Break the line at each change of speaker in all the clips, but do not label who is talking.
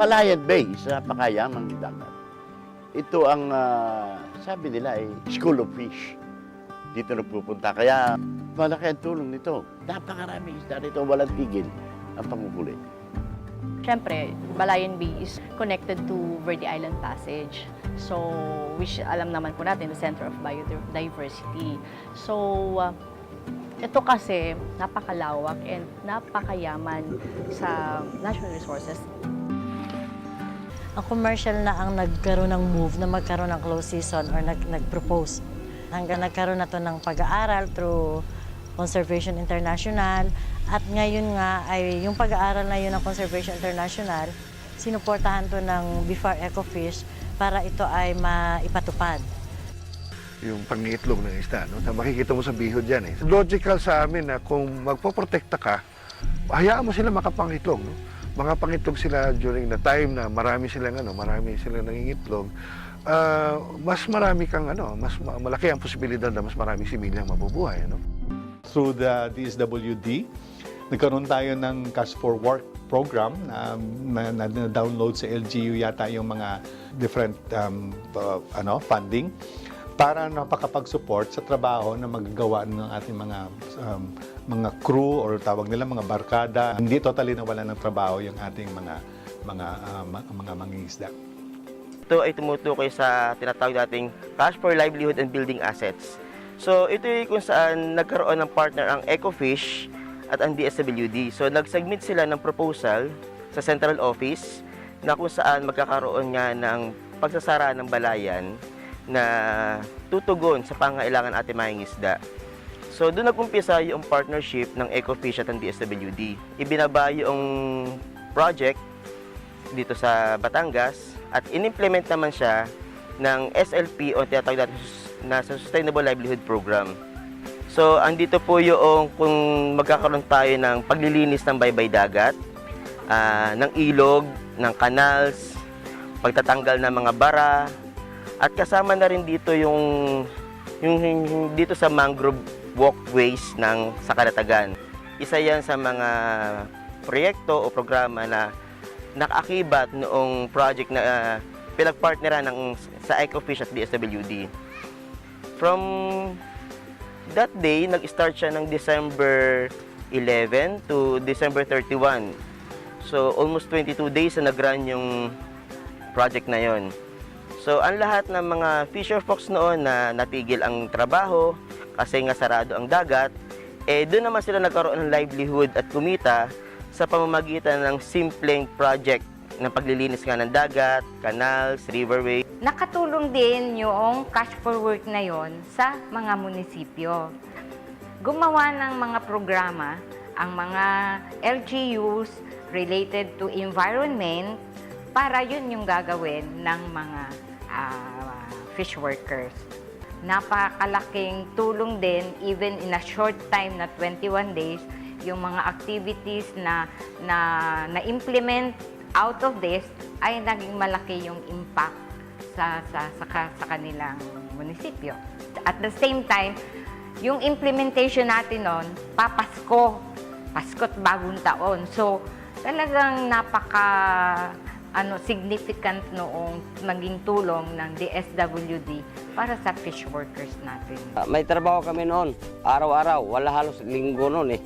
Palayan Bay, isa napakayamang dagat. Ito ang, sabi nila ay school of fish. Dito nagpupunta. Kaya malaki ang tulong nito. Napakaraming isda rito, walang tigil ang panguhuli.
Siyempre, Balayan Bay is connected to Verde Island Passage. So, which alam naman po natin, the center of biodiversity. So, ito kasi napakalawak and napakayaman sa natural resources.
Ang commercial na ang nagkaroon ng move na magkaroon ng close season or nag-propose. Hanggang nagkaroon na to ng pag-aaral through Conservation International. At ngayon nga ay yung pag-aaral na yun ng Conservation International, sinuportahan to ng BIFAR Ecofish para ito ay maipatupad.
Yung pangitlog ng isda, no? Makikita mo sa bihod yan eh. Logical sa amin na kung magpoprotekta ka, hayaan mo sila makapangitlog, no? Mga pangitlog sila during the time na marami silang nangingitlog, mas marami kang mas malaki ang posibilidad na mas maraming similyang mabubuhay, no?
Through the DSWD, nagkaroon tayo ng Cash for Work program na download sa LGU yata yung mga different funding para napakapag-support sa trabaho na magagawa ng ating mga crew or tawag nila mga barkada. Hindi totally nawalan ng trabaho yung ating mga mangingisda.
Ito ay tumutukoy sa tinatawag nating Cash for Livelihood and Building Assets. So ito ay kung saan nagkaroon ng partner ang Ecofish at ang DSWD. So nag-submit sila ng proposal sa central office na kung saan magkakaroon nga ng pagsasara ng balayan na tutugon sa pangailangan ating mangingisda. So doon nag-umpisa yung partnership ng Ecofish at ng DSWD. Ibinaba yung project dito sa Batangas at in-implement naman siya ng SLP o tinatawag natin na Sustainable Livelihood Program. So andito po yung kung magkakaroon tayo ng paglilinis ng baybay dagat, ng ilog, ng canals, pagtatanggal ng mga bara, at kasama na rin dito yung dito sa mangrove walkways sa Kalatagan. Isa yan sa mga proyekto o programa na nakaakibat noong project na pinagpartneran sa Ecofish at DSWD. From that day, nag-start siya ng December 11 to December 31. So almost 22 days na nag-run yung project na yon. So, ang lahat ng mga fisher folks noon na natigil ang trabaho kasi nga sarado ang dagat, doon naman sila nagkaroon ng livelihood at kumita sa pamamagitan ng simpleng project ng paglilinis nga ng dagat, canals, riverway.
Nakatulong din yung Cash for Work na yon sa mga munisipyo. Gumawa ng mga programa ang mga LGUs related to environment para yun yung gagawin ng mga fish workers. Napakalaking tulong din, even in a short time na 21 days, yung mga activities na implement out of this ay naging malaki yung impact sa kanilang munisipyo. At the same time, yung implementation natin noon, Pasko't Bagong Taon. So, talagang significant noong naging tulong ng DSWD para sa fish workers natin.
May trabaho kami noon, araw-araw, wala halos linggo noon eh.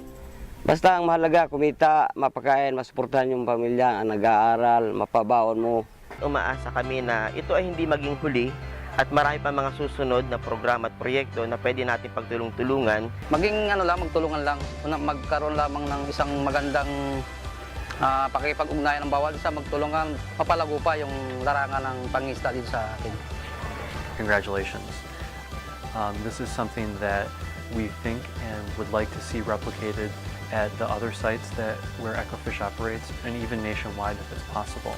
Basta ang mahalaga, kumita, mapakain, masuportahan yung pamilya, ang nag-aaral, mapabaon mo.
Umaasa kami na ito ay hindi maging huli at marami pa mga susunod na programa at proyekto na pwede natin pagtulong-tulungan.
Maging magtulungan lang, magkaroon lamang ng isang magandang pakikipag-ugnayan ng bawat isa, magtulungan, mapalago pa yung larangan ng pangingisda dito sa atin.
Congratulations. This is something that we think and would like to see replicated at the other sites where Ecofish operates and even nationwide if it's possible.